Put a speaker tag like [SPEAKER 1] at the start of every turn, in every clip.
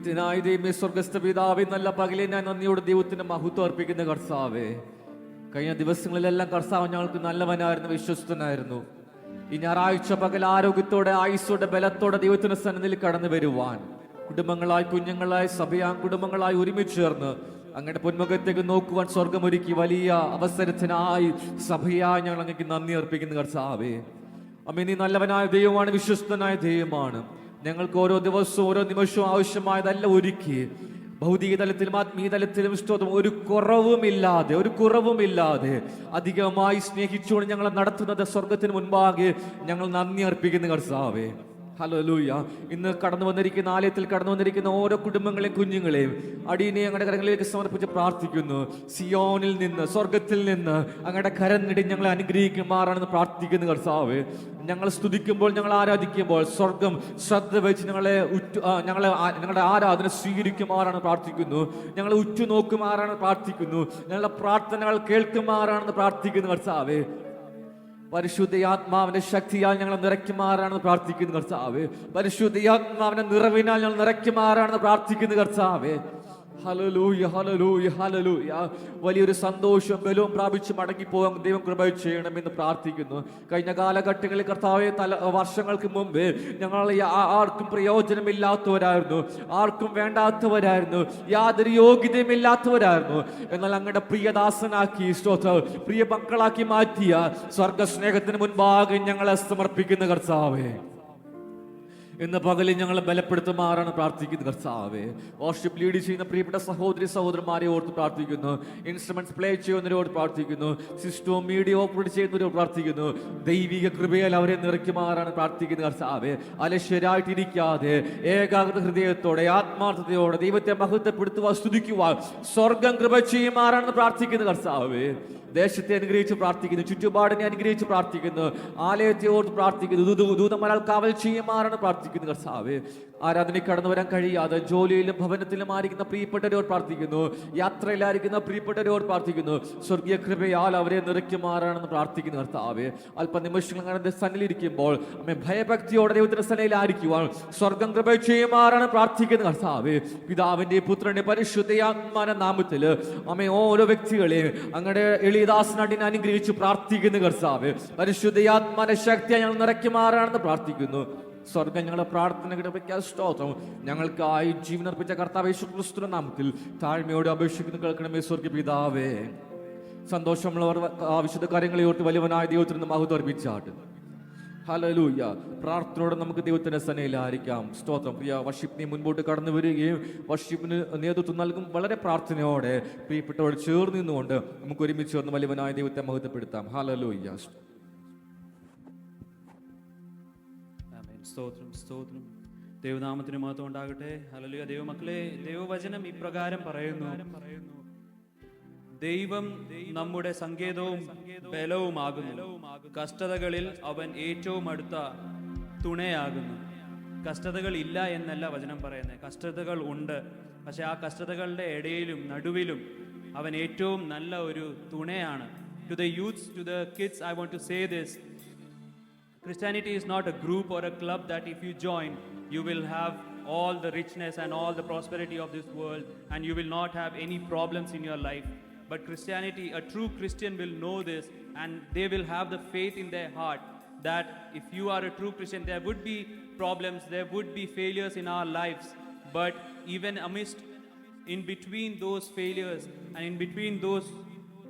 [SPEAKER 1] നിത്യനായ ദൈവമേ, സ്വർഗസ്ഥ പിതാവേ, നല്ല പകലിനായി നന്ദിയോടെ ദൈവത്തിന് മഹത്വം അർപ്പിക്കുന്ന കർത്താവേ, കഴിഞ്ഞ ദിവസങ്ങളിലെല്ലാം കർത്താവ് ഞങ്ങൾക്ക് നല്ലവനായിരുന്നു, വിശ്വസ്തനായിരുന്നു. ഈ ഞായറാഴ്ച പകൽ ആരോഗ്യത്തോടെ, ആയുസ്സോടെ, ബലത്തോടെ ദൈവത്തിന്റെ സന്നിധിയിൽ കടന്നു വരുവാൻ കുടുംബങ്ങളായി, കുഞ്ഞുങ്ങളായി, കുടുംബങ്ങളായി ഒരുമിച്ച് ചേർന്ന് അങ്ങനെ പൊന്മുഖത്തേക്ക് നോക്കുവാൻ സ്വർഗമൊരുക്കി വലിയ അവസരത്തിനായി സഭയായി ഞങ്ങൾ അങ്ങേക്ക് നന്ദി അർപ്പിക്കുന്ന കർത്താവേ. അമ്മേ, നീ നല്ലവനായ ദൈവമാണ്, വിശ്വസ്തനായ ദൈവമാണ്. ഞങ്ങൾക്ക് ഓരോ ദിവസവും ഓരോ നിമിഷവും ആവശ്യമായതെല്ലാം ഒരുക്കി ഭൗതിക തലത്തിലും ആത്മീയ തലത്തിലും സ്തോത്രം, ഒരു കുറവുമില്ലാതെ അധികമായി സ്നേഹിച്ചുകൊണ്ട് ഞങ്ങളെ നടത്തുന്നത് സ്വർഗത്തിന് മുൻപാകെ ഞങ്ങൾ നന്ദി അർപ്പിക്കുന്ന കർത്താവേ. ഹല്ലേലൂയ. ഇന്ന് ആലയത്തിൽ കടന്നു വന്നിരിക്കുന്ന ഓരോ കുടുംബങ്ങളെയും കുഞ്ഞുങ്ങളെയും അടിയനെ ഞങ്ങളുടെ കരങ്ങളിലേക്ക് സമർപ്പിച്ച് പ്രാർത്ഥിക്കുന്നു. സിയോനിൽ നിന്ന്, സ്വർഗത്തിൽ നിന്ന് അങ്ങയുടെ കരം നീട്ടി ഞങ്ങളെ അനുഗ്രഹിക്കുമാറാണെന്ന് പ്രാർത്ഥിക്കുന്നു കർത്താവേ. ഞങ്ങൾ സ്തുതിക്കുമ്പോൾ, ഞങ്ങൾ ആരാധിക്കുമ്പോൾ സ്വർഗം ശ്രദ്ധ വെച്ച് ഞങ്ങളുടെ ആരാധന സ്വീകരിക്കുമാറാണ് പ്രാർത്ഥിക്കുന്നു. ഞങ്ങളെ ഉറ്റുനോക്കുമാറാണ് പ്രാർത്ഥിക്കുന്നു. ഞങ്ങളുടെ പ്രാർത്ഥനകൾ കേൾക്കുമാറാണെന്ന് പ്രാർത്ഥിക്കുന്നു കർത്താവേ. പരിശുദ്ധയാത്മാവിന്റെ ശക്തിയാൽ ഞങ്ങൾ നിറയ്ക്കുമാറാണെന്ന് പ്രാർത്ഥിക്കുന്നു കർത്താവേ. പരിശുദ്ധയാത്മാവിന്റെ നിറവിനാൽ ഞങ്ങൾ നിറയ്ക്കുമാറാണെന്ന് പ്രാർത്ഥിക്കുന്നു കർത്താവേ. Hallelujah, hallelujah, hallelujah. വലിയൊരു സന്തോഷം ബലവും പ്രാപിച്ച് മടങ്ങിപ്പോകാൻ ദൈവം കൃപ ചെയ്യണമെന്ന് പ്രാർത്ഥിക്കുന്നു. കഴിഞ്ഞ കാലഘട്ടങ്ങളിൽ കർത്താവേ, വർഷങ്ങൾക്ക് മുമ്പ് ഞങ്ങൾ ആർക്കും പ്രയോജനമില്ലാത്തവരായിരുന്നു, ആർക്കും വേണ്ടാത്തവരായിരുന്നു, യാതൊരു യോഗ്യതയുമില്ലാത്തവരായിരുന്നു. എന്നാൽ അങ്ങയുടെ പ്രിയദാസനാക്കി, പ്രിയ മക്കളാക്കി മാറ്റിയ സ്വർഗസ്നേഹത്തിന് മുൻപാകെ ഞങ്ങളെ സമർപ്പിക്കുന്ന കർത്താവേ, ഇന്ന് പകലിൽ ഞങ്ങളെ ബലപ്പെടുത്തുമാറാണ് പ്രാർത്ഥിക്കുന്നു കർത്താവേ. വർഷിപ്പ് ലീഡ് ചെയ്യുന്ന പ്രിയപ്പെട്ട സഹോദരന്മാരെ ഓർത്ത് പ്രാർത്ഥിക്കുന്നു. ഇൻസ്ട്രുമെന്റ്സ് പ്ലേ ചെയ്യുന്നവരോട് പ്രാർത്ഥിക്കുന്നു. സിസ്റ്റവും മീഡിയ ഓപ്പറേറ്റ് ചെയ്യുന്നവരോട് പ്രാർത്ഥിക്കുന്നു. ദൈവിക കൃപയാൽ അവരെ നിറയ്ക്കുമാറാണ് പ്രാർത്ഥിക്കുന്നു കർത്താവേ. അലശ്യരായിട്ടിരിക്കാതെ ഏകാഗ്രത ഹൃദയത്തോടെ, ആത്മാർത്ഥതയോടെ ദൈവത്തെ മഹത്വപ്പെടുത്തുവാൻ, സ്തുതിക്കുവാൻ സ്വർഗം കൃപ ചെയ്യുമാറാണെന്ന് പ്രാർത്ഥിക്കുന്നു കർത്താവേ. ദേശത്തെ അനുഗ്രഹിച്ച് പ്രാർത്ഥിക്കുന്നു, ചുറ്റുപാടിനെ അനുഗ്രഹിച്ച് പ്രാർത്ഥിക്കുന്നു, ആലയത്തെ ഓർത്ത് പ്രാർത്ഥിക്കുന്നു, ദൂതന്മാരാൽ കാവൽ ചെയ്യുമാറാണ് പ്രാർത്ഥിക്കുന്നു കർത്താവേ. ആരാധനയ്ക്ക് കടന്നു വരാൻ കഴിയാതെ ജോലിയിലും ഭവനത്തിലും ആയിരിക്കുന്ന പ്രിയപ്പെട്ടവരോട് പ്രാർത്ഥിക്കുന്നു. യാത്രയിലായിരിക്കുന്ന പ്രിയപ്പെട്ടവരോട് പ്രാർത്ഥിക്കുന്നു. സ്വർഗീയ കൃപയാൽ അവരെ നിറയ്ക്കുമാറാണെന്ന് പ്രാർത്ഥിക്കുന്നു കർത്താവേ. അല്പനിമിഷങ്ങൾ അങ്ങനെ സന്നിലിരിക്കുമ്പോൾ അമ്മ ഭയഭക്തിയോടെ ദൈവത്തിന്റെ സന്നിധിയിലായിരിക്കുവാൻ സ്വർഗം കൃപ ചെയ്യുമാറാണ് പ്രാർത്ഥിക്കുന്നു കർത്താവേ. പിതാവിന്റെ പുത്രന്റെ പരിശുദ്ധയാത്മാവിന്റെ നാമത്തിൽ അമ്മ ഓരോ വ്യക്തികളെയും അങ്ങയുടെ എളിയദാസനാടിനെ അനുഗ്രഹിച്ച് പ്രാർത്ഥിക്കുന്നു കർത്താവേ. പരിശുദ്ധയാത്മാവിന്റെ ശക്തിയായി ഞങ്ങൾ നിറയ്ക്കുമാറാണെന്ന് പ്രാർത്ഥിക്കുന്നു. സ്വർഗം ഞങ്ങളുടെ പ്രാർത്ഥന സ്തോത്രം. ഞങ്ങൾക്കായി ജീവനർപ്പിച്ച കർത്താവ് യേശു ക്രിസ്തുവിന്റെ നാമത്തിൽ താഴ്മയോടെ അപേക്ഷിക്കുന്നു, കേൾക്കണമേ സ്വർഗീയ പിതാവേ. സന്തോഷമുള്ളവർ ആവശ്യത്തെ കാര്യങ്ങളെ ഓർത്ത് വലിയവനായ ദൈവത്തിന് മഹത്വം അർപ്പിച്ചാട്ട്. ഹല്ലേലൂയ. പ്രാർത്ഥനയോടെ നമുക്ക് ദൈവത്തിന്റെ സന്നിധിയിലായിരിക്കാം. സ്തോത്രം. പ്രിയ വർഷിപ്പിനെ മുൻപോട്ട് കടന്നു വരികയും വർഷിപ്പിന് നേതൃത്വം നൽകും വളരെ പ്രാർത്ഥനയോടെ പ്രിയപ്പെട്ടവർ ചേർന്ന് നിന്നുകൊണ്ട് നമുക്ക് ഒരുമിച്ച് ചേർന്ന് വലിയവനായ ദൈവത്തെ മഹത്വപ്പെടുത്താം. ഹല്ലേലൂയ.
[SPEAKER 2] സ്തോത്രം, സ്തോത്രം. ദൈവനാമത്തിന് മഹത്വം ഉണ്ടാകട്ടെ. ഹല്ലേലൂയ. ദൈവമക്കളെ, ദൈവവചനം ഇപ്രകാരം പറയുന്നു: ദൈവം നമ്മുടെ സങ്കേതവും ബലവുമാകുന്നു, കഷ്ടതകളിൽ അവൻ ഏറ്റവും അടുത്ത തുണയാകുന്നു. കഷ്ടതകൾ ഇല്ല എന്നല്ല വചനം പറയുന്നത്, കഷ്ടതകൾ ഉണ്ട്. പക്ഷെ ആ കഷ്ടതകളുടെ ഇടയിലും നടുവിലും അവൻ ഏറ്റവും നല്ല ഒരു തുണയാണ്. To the youths, to the kids, I want to say this: Christianity is not a group or a club that if you join, you will have all the richness and all the prosperity of this world and you will not have any problems in your life. But Christianity, a true Christian will know this, and they will have the faith in their heart that if you are a true Christian, there would be problems, there would be failures in our lives. But even amidst, in between those failures and in between those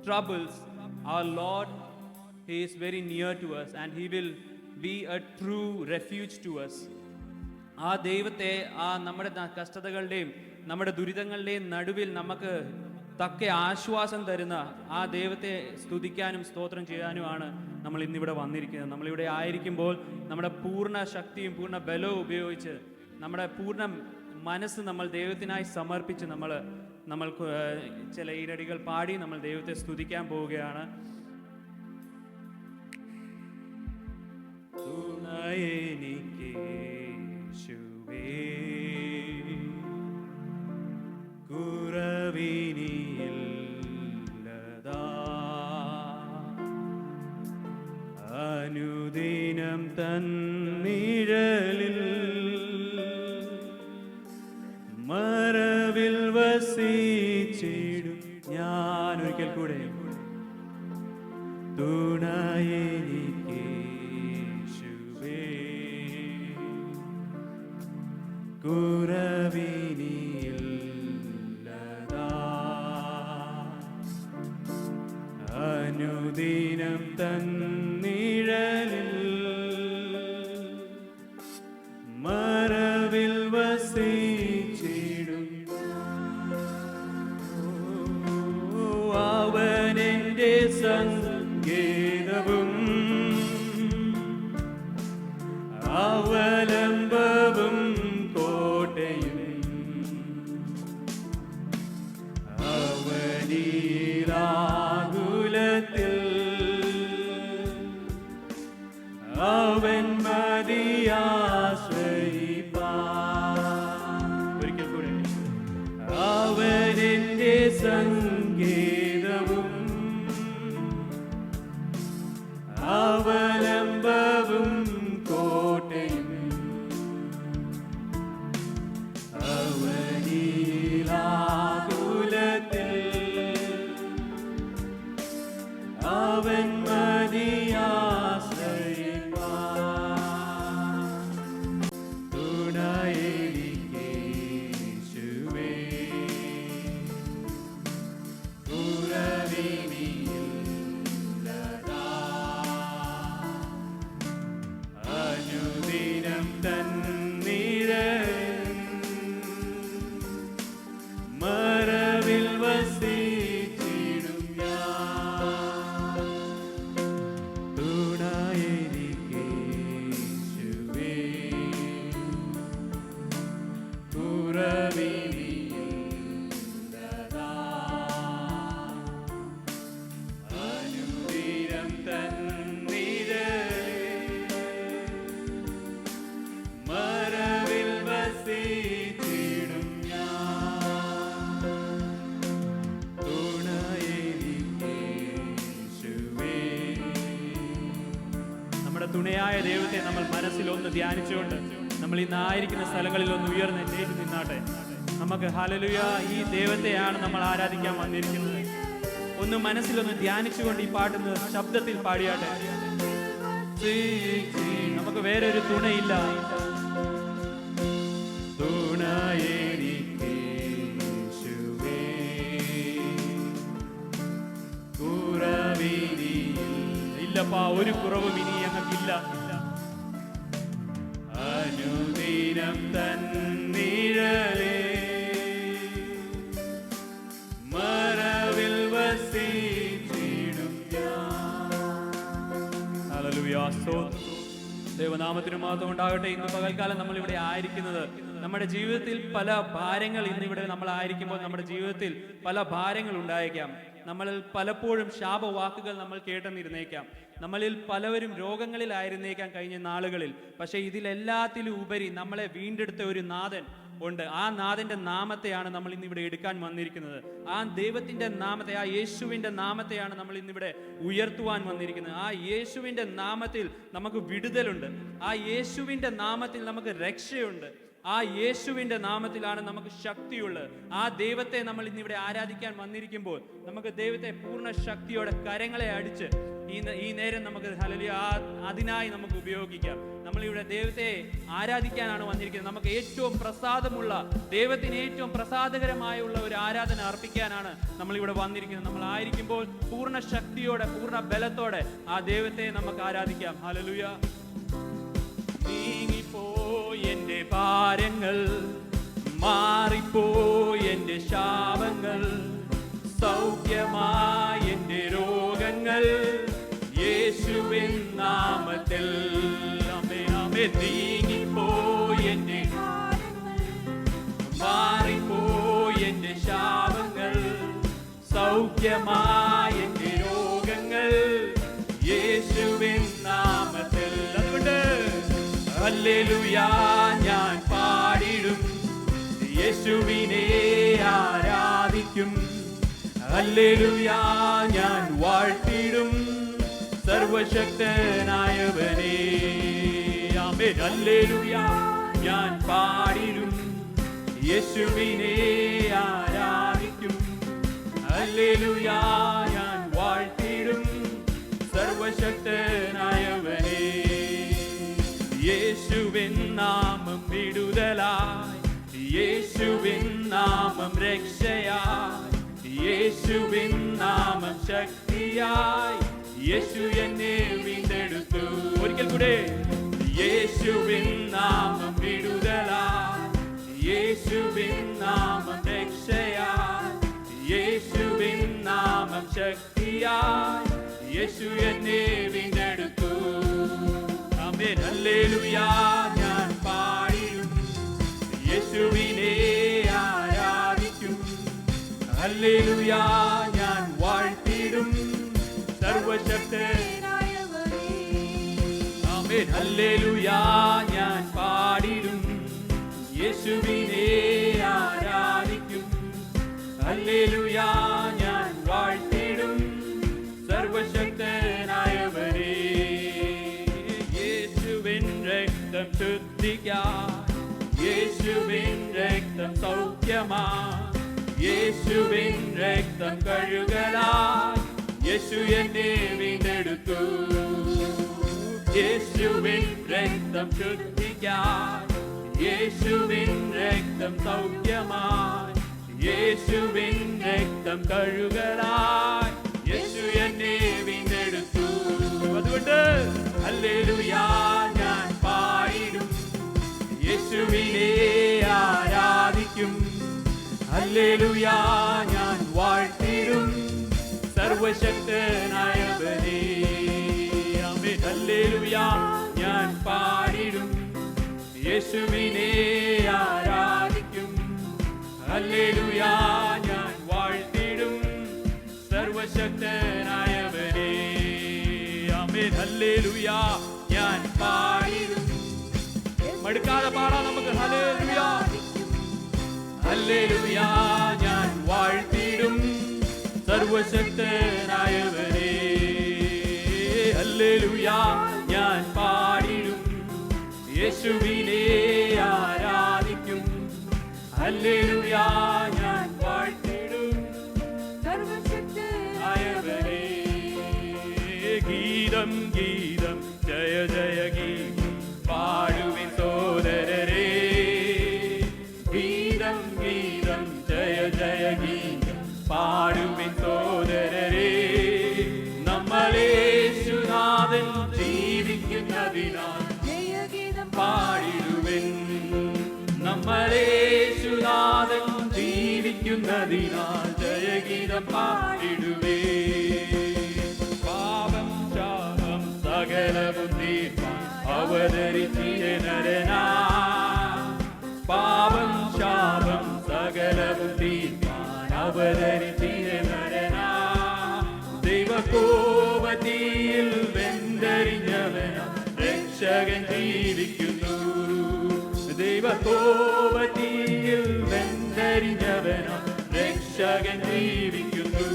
[SPEAKER 2] troubles, our Lord, He is very near to us and He will be a true refuge to us. ആ ദൈവത്തെ, ആ നമ്മുടെ കഷ്ടതകളുടെയും നമ്മുടെ ദുരിതങ്ങളുടെയും നടുവിൽ നമുക്ക് തക്ക ആശ്വാസം തരുന്ന ആ ദൈവത്തെ സ്തുതിക്കാനും സ്തോത്രം ചെയ്യാനുമാണ് നമ്മൾ ഇന്നിവിടെ വന്നിരിക്കുന്നത്. നമ്മളിവിടെ ആയിരിക്കുമ്പോൾ നമ്മുടെ പൂർണ്ണ ശക്തിയും പൂർണ്ണ ബലവും ഉപയോഗിച്ച് നമ്മുടെ പൂർണ്ണ മനസ്സ് നമ്മൾ ദൈവത്തിനായി സമർപ്പിച്ച് നമ്മൾ ചില ഈരടികൾ പാടി നമ്മൾ ദൈവത്തെ സ്തുതിക്കാൻ പോവുകയാണ്. തുണയെനിക്ക് യേശുവേ, കുറവിനിയില്ലതാ, അനുദിനം തന്നിഴലിൽ തുണയെനിക്കേശുവേ, കുറവിനിയില്ലതാ. അനുദിനം തന്നിഴലിൽ മറവിൽ വസിച്ചിടും അവനെന്റെ സങ്കേതവും അവലംബവും കോട്ടയും അവനിലാകുലത്തിൽ അവൻ മതിയാശ്രയിപ്പാൻ. ഒരിക്കൽ കൂടെ അവനെന്റെ സങ്കേതവും അവലംബവും കോട്ടയും അവനിലാകുലത്തിൽ അവൻ മതിയാശ്രയിപ്പാൻ. തുണയെനിക്കേശുവേ, കുറവിനിയില്ലതാ. അനുദിനം തന്നിഴലിൽ മറവിൽ വസിച്ചിടും ഞാൻ. തുണയെനിക്കേശുവേ, കുറവിനിയില്ലതാ. അനുദിനം തന്നിഴലിൽ മറവിൽ വസിച്ചിടും ഞാൻ. തുണയെനിക്കേശുവേ. നമ്മുടെ തുണയായ ദൈവത്തെ നമ്മൾ മനസ്സിൽ ഒന്ന് ധ്യാനിച്ചുകൊണ്ട് നമ്മൾ ഇന്നായിരിക്കുന്ന സ്ഥലങ്ങളിൽ ഒന്ന് ഉയർന്ന് എഴുന്നേറ്റ് നിന്നാട്ടെ. നമുക്ക് ഹല്ലേലൂയ, ഈ ദൈവത്തെയാണ് നമ്മൾ ആരാധിക്കാൻ വന്നിരിക്കുന്നത്. ഒന്ന് മനസ്സിലൊന്ന് ധ്യാനിച്ചുകൊണ്ട് ഈ പാട്ടൊന്ന് ശബ്ദത്തിൽ പാടിയാട്ടെ. നമുക്ക് വേറെ ഒരു തുണയില്ല. തുണയെനിക്കേശുവേ, കുറവിനിയില്ലപ്പാ, ഒരു കുറവും ഇനി ഞങ്ങൾക്കില്ല. അനുദിനം തന്നിഴലേ മറവിൽ വസിച്ചിടും ഞാൻ. ഹല്ലേലൂയ, സ്തോത്രം. ദൈവനാമത്തിന് മഹത്വം ഉണ്ടാകട്ടെ. ഇന്ന് പകൽക്കാലം നമ്മൾ ഇവിടെ ആയിരിക്കുന്നത്, നമ്മുടെ ജീവിതത്തിൽ പല ഭാരങ്ങൾ, ഇന്നിവിടെ നമ്മൾ ആയിരിക്കുമ്പോൾ നമ്മുടെ ജീവിതത്തിൽ പല ഭാരങ്ങൾ ഉണ്ടായേക്കാം. നമ്മളിൽ പലപ്പോഴും ശാപവാക്കുകൾ നമ്മൾ കേട്ടെന്നിരുന്നേക്കാം. നമ്മളിൽ പലവരും രോഗങ്ങളിലായിരുന്നേക്കാം കഴിഞ്ഞ നാളുകളിൽ. പക്ഷേ ഇതിലെല്ലാത്തിലും ഉപരി നമ്മളെ വീണ്ടെടുത്ത ഒരു നാഥൻ ഉണ്ട്. ആ നാഥന്റെ നാമത്തെയാണ് നമ്മൾ ഇന്നിവിടെ എടുക്കാൻ വന്നിരിക്കുന്നത്. ആ ദൈവത്തിന്റെ നാമത്തെ, ആ യേശുവിന്റെ നാമത്തെയാണ് നമ്മൾ ഇന്നിവിടെ ഉയർത്തുവാൻ വന്നിരിക്കുന്നത്. ആ യേശുവിന്റെ നാമത്തിൽ നമുക്ക് വിടുതലുണ്ട്. ആ യേശുവിന്റെ നാമത്തിൽ നമുക്ക് രക്ഷയുണ്ട്. ആ യേശുവിന്റെ നാമത്തിലാണ് നമുക്ക് ശക്തിയുള്ളത്. ആ ദൈവത്തെ നമ്മൾ ഇന്നിവിടെ ആരാധിക്കാൻ വന്നിരിക്കുമ്പോൾ നമുക്ക് ദൈവത്തെ പൂർണ്ണ ശക്തിയോടെ കരങ്ങളെ അടിച്ച് ഈ നേരം നമുക്ക് ഹല്ലേലൂയ അതിനായി നമുക്ക് ഉപയോഗിക്കാം. നമ്മളിവിടെ ദൈവത്തെ ആരാധിക്കാനാണ് വന്നിരിക്കുന്നത്. നമുക്ക് ഏറ്റവും പ്രസാദമുള്ള, ദൈവത്തിന് ഏറ്റവും പ്രസാദകരമായുള്ള ഒരു ആരാധന അർപ്പിക്കാനാണ് നമ്മളിവിടെ വന്നിരിക്കുന്നത്. നമ്മൾ ആയിരിക്കുമ്പോൾ പൂർണ്ണ ശക്തിയോടെ, പൂർണ്ണ ബലത്തോടെ ആ ദൈവത്തെ നമുക്ക് ആരാധിക്കാം. ഹല്ലേലൂയ. നീങ്ങിപ്പോയി എന്റെ ഭാരങ്ങൾ, മാറിപ്പോയി എന്റെ ശാപങ്ങൾ, സൗഖ്യമായി എന്റെ രോഗങ്ങൾ, യേശുവിൻ നാമത്തിൽ. നീങ്ങിപ്പോയി എന്റെ, മാറിപ്പോയി എന്റെ ശാപങ്ങൾ, സൗഖ്യമായി എന്റെ രോഗങ്ങൾ, യേശുവിൻ നാമത്തിൽ. അതുകൊണ്ട് ഹല്ലേലൂയ ഞാൻ പാടിടും, യേശുവിനെ ആരാധിക്കും. ഹല്ലേലൂയ ഞാൻ വാഴ്ത്തിടും, സർവശക്തനായവനേ. ആമേൻ. ഹല്ലേലൂയ ഞാൻ പാടിടും, യേശുവിനെ ആരാധിക്കും. ഹല്ലേലൂയ ഞാൻ വാഴ്ത്തിടും, സർവശക്തനായവനേ. യേശുവിൻ നാമം വിടുതലായി, യേശുവിൻ നാമം രക്ഷയായി, യേശുവിൻ നാമം ശക്തിയായി, യേശു എന്നെ വീണ്ടെടുത്തു. ഒരിക്കൽ കൂടെ, യേശുവിൻ നാമം വിടുതലായി, യേശുവിൻ നാമം രക്ഷയായി, യേശുവിൻ നാമം ശക്തിയായി, യേശു എന്നെ വീണ്ടെടുത്തു. ആമേൻ. ഹല്ലേലൂയ ഞാൻ പാടിടും, യേശുവിനെ ആരാധിക്കും. ഹല്ലേലൂയ ഞാൻ വാഴ്ത്തിടും, സർവശക്തനായവനേ. ആമേൻ. ഹല്ലേലൂയ ഞാൻ പാടിടും, യേശുവിനെ ആരാധിക്കും. ഹല്ലേലൂയ ഞാൻ വാഴ്ത്തിടും, സർവശക്തനായവനേ. യേശുവിൻ രക്തം ശുദ്ധിക്കാൻ, യേശുവിൻ രക്തം സൗഖ്യമാൻ, യേശുവിൻ രക്തം കഴുകലാൻ, യേശു എന്നെ വീണ്ടെടുത്തു. യേശുവിൻ രക്തം ശുദ്ധിക്കാൻ, യേശുവിൻ രക്തം സൗഖ്യമാൻ, യേശുവിൻ രക്തം കഴുകലാൻ, യേശു എന്നെ വീണ്ടെടുത്തു. അതുകൊണ്ട് ഹല്ലേലൂയ ഞാൻ പാടിടും, യേശുവിനെ ആരാധിക്കും. ഹല്ലേലൂയ ഞാൻ വാഴ്ത്തിടും, സർവശക്തനായവനേ. ആമേൻ. ഹല്ലേലൂയ ഞാൻ പാടിടും, യേശുവിനെ ആരാധിക്കും. ഹല്ലേലൂയ ഞാൻ വാഴ്ത്തിടും, സർവശക്തനായവനേ. ആമേൻ. ഹല്ലേലൂയ ഞാൻ പാടിടും. മടുക്കാതെ പാടാം നമുക്ക്. ഹല്ലേലൂയ, ഹല്ലേലൂയ ഞാൻ വാഴ്ത്തിടും, സർവശക്തനായവനേ. ഹല്ലേലൂയ ഞാൻ പാടിടും, യേശുവിനെ ആരാധിക്കും. ഹല്ലേലൂയ ഞാൻ വാഴ്ത്തിടും, സർവശക്തനായവനേ. ഗീതം ഗീതം ജയ ജയ ഗീതം പാടുവിൻ സോദരരേ. ഗീതം ഗീതം ജയ ജയ ഗീതം പാടുവിൻ സോദരരേ. നമ്മളേശുനാഥൻ ജീവിക്കുന്നതിനാൽ പാടിടുവിൻ. നമ്മളേശുനാഥൻ ജീവിക്കുന്നതിനാൽ ജയഗീതം പാടിടുവേ. പാപം ശാപം സകലവും തീർപ്പാൻ അവതരിച്ചിയ നരനാ. പാപം ശാപം സകലവും തീർപ്പാൻ അവതരിച്ചിയ നരനാ. ദൈവകോപതീയിൽ വെന്തരിഞ്ഞവനാ രക്ഷകൻ ജീവിക്കുന്നു. ദൈവകോപതീയിൽ വെന്തരിഞ്ഞവനാ രക്ഷകൻ ജീവിക്കുന്നു.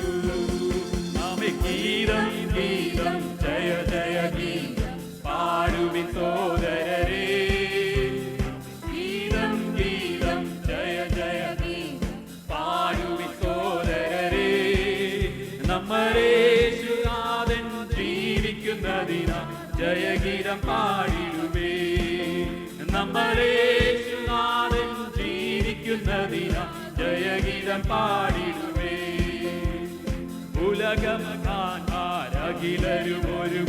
[SPEAKER 2] ആമേ. ഗീതം ഗീതം ജയ ജയ ഗീതം പാടുവിൻ സോദരരേ. ഗീതം ഗീതം ജയ ജയ ഗീതം പാടുവിൻ സോദരരേ. നമ്മളേശുനാഥൻ ജീവിക്കുന്നതിനാൽ ജയഗീതം പാടിടുവേ. നമ്മളേശുനാഥൻ ജീവിക്കുന്നതിനാൽ ജയഗീതം പാടിടുവേ. ഉലകമഹാന്മാരഖിലരും ഒരു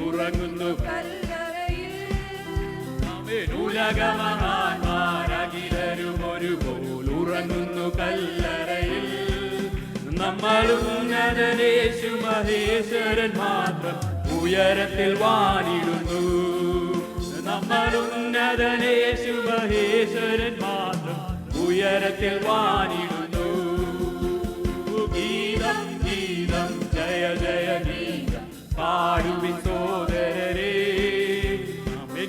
[SPEAKER 2] ഉറങ്ങുന്നു കല്ലറയിൽ. ഉലകമഹാന്മാരഖിലരും ഒരു പോൽ ഉറങ്ങുന്നു കല്ലറയിൽ. നമ്മളും ഉന്നതനേശു മഹേശ്വരൻ മാത്രം ഉയരത്തിൽ വാണിടുന്നു. നമ്മളും ഉന്നതനേശു മഹേശ്വരൻ മാത്രം ഉയരത്തിൽ വാണിടുന്നു. ഗീതം ഗീതം ജയ ജയ ഗീതം പാടുവിൻ സോദരരേ.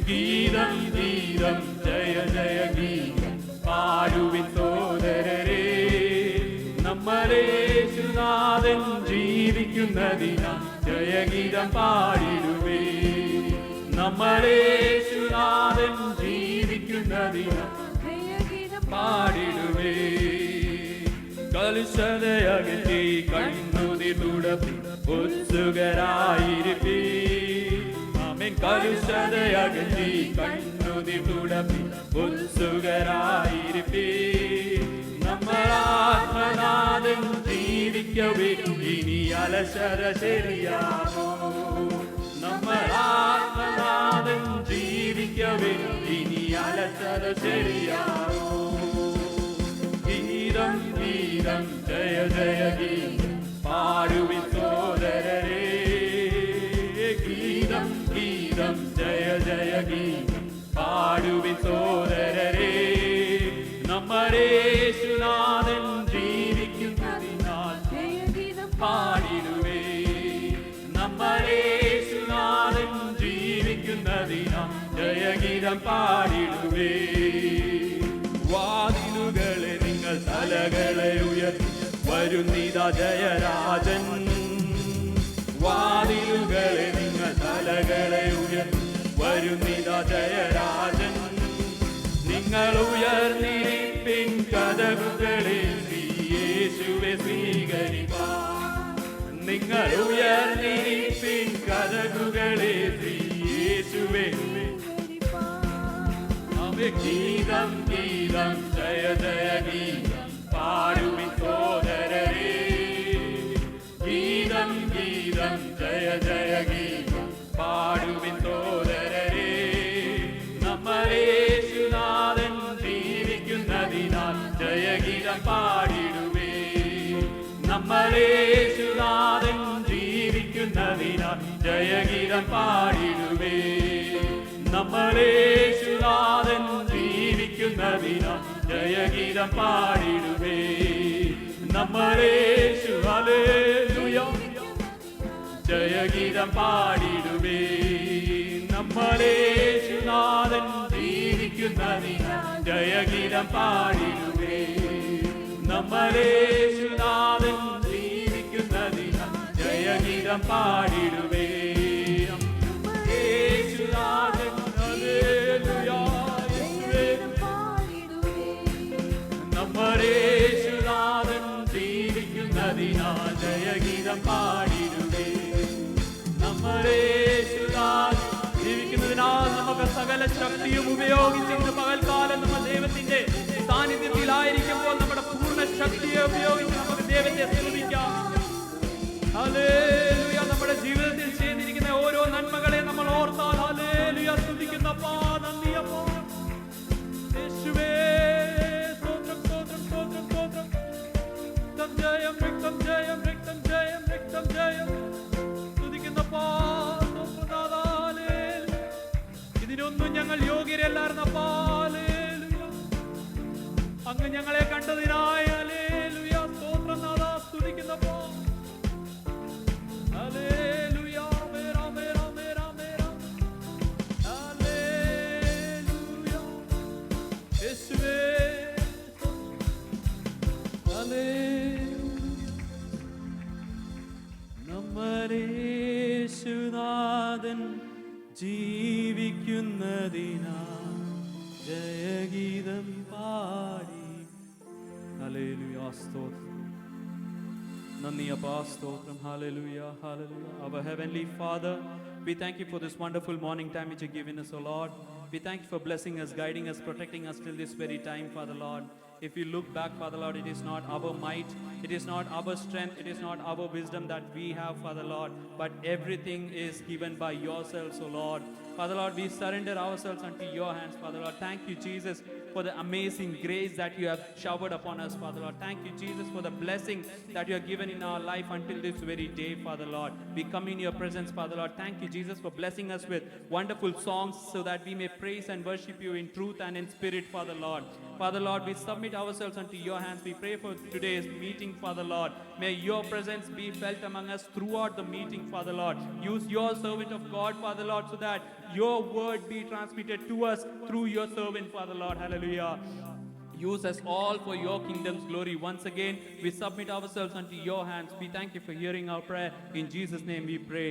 [SPEAKER 2] ഗീതം ഗീതം ജയ ജയ ഗീതം പാടുവിൻ സോദരരേ. നമ്മളേശുനാഥൻ ജീവിക്കുന്നതിനാൽ ജയഗീതം പാടിടുവേ. നമ്മളേശുനാഥൻ ജീവിക്കുന്നതിനാൽ ജയഗീതം പാടിടുവേ. കലുഷതയകറ്റി കണ്ണുനീർ തുടപ്പി ഉത്സുകരായിരിപ്പീ. ആമേൻ. കലുഷതയകറ്റി കണ്ണുനീർ തുടപ്പി ഉത്സുകരായിരിപ്പീ. നമ്മൾ ആത്മനാഥൻ ജീവിക്കവേ ഇനി അലസര ശരിയാമോ? നമ്മൾ ആത്മനാഥൻ ജീവിക്കവേ ഇനി അലസര ശരിയാമോ? ഗീതം ഗീതം ജയ ജയ ഗീതം പാടുവിൻ സോദരരേ. ഗീതം ഗീതം ജയ ജയ ഗീതം പാടുവിൻ സോദരരേ. നമ്മുടെ യേശുനാഥൻ ജീവിക്കുന്നതിനാൽ പാടിടുവേ. നമ്മുടെ യേശുനാഥൻ ജീവിക്കുന്നതിനാൽ ജയഗീതം പാടിടുവേ. വാതിലുകളെ നിങ്ങൾ തലകളെ ഉയർത്തി വരുന്നിതാ ജയരാജൻ. വാതിലുകളെ നിങ്ങൾ തലകളെ ഉയർത്തി വരുന്നിതാ ജയരാജൻ. നിങ്ങൾ ഉയർന്നിരിപ്പിൻ കതകുകളെ യേശുവെ സ്വീകരിപ്പാൻ. നിങ്ങൾ ഉയർന്നിരിപ്പിൻ കതകുകളെ യേശുവെ. ഗീതം ഗീതം ജയ ജയ ഗീതം പാടുവിൻ സോദരരേ. ഗീതം ഗീതം ജയ ജയ ഗീതം പാടുവിൻ സോദരരേ. നമ്മുടെ യേശുനാഥൻ ജീവിക്കുന്നതിനാൽ ജയഗീതം പാടിടുവേ. നമ്മുടെ യേശുനാഥൻ ജീവിക്കുന്നതിനാൽ ജയഗീതം പാടിടുവേ. നമ്മുടെ യേശുനാഥൻ ജീവിക്കുന്നതിനാൽ ജയഗീതം പാടിടുവേ. നമ്മുടെ യേശു ഹല്ലേലൂയ ജയഗീതം പാടിടുവേ. നമ്മുടെ യേശുനാഥൻ ജീവിക്കുന്നതിനാൽ ജയഗീതം പാടിടുവേ. നമ്മുടെ യേശുനാഥൻ ജീവിക്കുന്നതിനാൽ ജയഗീതം പാടിടുവേ. യേശുനാഥൻ ഹല്ലേലൂയ യേശുവേ. നമ്മുടെ യേശുനാഥൻ ജീവിക്കുന്നതിനാൽ ജയഗീതം പാടിടുവേ. നമ്മുടെ യേശുനാഥൻ ജീവിക്കുന്നതിനാൽ നമുക്ക് സകല ശക്തിയും ഉപയോഗിച്ച് ഇന്ന് പകൽക്കാലം നമ്മൾ ദൈവത്തിന്റെ സാന്നിധ്യത്തിലായിരിക്കുമ്പോൾ നമ്മുടെ പൂർണ്ണ ശക്തിയെ ഉപയോഗിച്ച് നമുക്ക് ദൈവത്തെ സ്തുതിക്കാം. ഹല്ലേലൂയ. നമ്മുടെ ജീവിതത്തിൽ ചെയ്തിരിക്കുന്ന ഓരോ നന്മകളെ നമ്മൾ ഓർത്താൽ ഹല്ലേലൂയ സ്തുതിക്കുന്നപ്പാ. നന്ദിയപ്പാ യേശുവേ. സ്തോത്രം സ്തോത്രം സ്തോത്രം സ്തോത്രം. രക്തം ജയം രക്തം ജയം രക്തം ജയം രക്തം ജയം സ്തുതിക്കുന്നപ്പാ. ഇതിനൊന്നും ഞങ്ങൾ യോഗ്യരല്ലായിരുന്നപ്പാ. ഹല്ലേലൂയ. അങ്ങ് ഞങ്ങളെ കണ്ടതിനായി ഹല്ലേലൂയ സ്തോത്രം നാഥാ സ്തുതിക്കുന്നപ്പാ. ഹല്ലേലൂയ. ആമേൻ ആമേൻ ആമേൻ ആമേൻ. ഹല്ലേലൂയ യേശുവേ. ഹല്ലേലൂയ. നമ്മുടെ യേശുനാഥൻ ജീവിക്കുന്നതിനാൽ ജയഗീതം പാടി. ഹല്ലേലൂയ സ്തോത്രം. നന്ദി അപ്പാ സ്തോത്രം. Hallelujah hallelujah. Our heavenly Father, we thank you for this wonderful morning time which you have given us, O Lord. We thank you for blessing us, guiding us, protecting us till this very time, Father Lord. If we look back, Father Lord, it is not our might, it is not our strength, it is not our wisdom that we have, Father Lord, but everything is given by yourselves, O Lord. Father Lord, we surrender ourselves unto your hands, Father Lord. Thank you, Jesus, for the amazing grace that you have showered upon us, Father Lord. Thank you, Jesus, for the blessing that you have given in our life until this very day, Father Lord. We come in your presence, Father Lord. Thank you, Jesus, for blessing us with wonderful songs so that we may praise and worship you in truth and in spirit, Father Lord. Father Lord, we submit ourselves unto your hands. We pray for today's meeting, Father Lord. May your presence be felt among us throughout the meeting, Father Lord. Use your servant of God, Father Lord, so that your word be transmitted to us through your servant, Father Lord. Hallelujah. Use us all for your kingdom's glory. Once again, we submit ourselves unto your hands. We thank you for hearing our prayer. In Jesus' name we pray.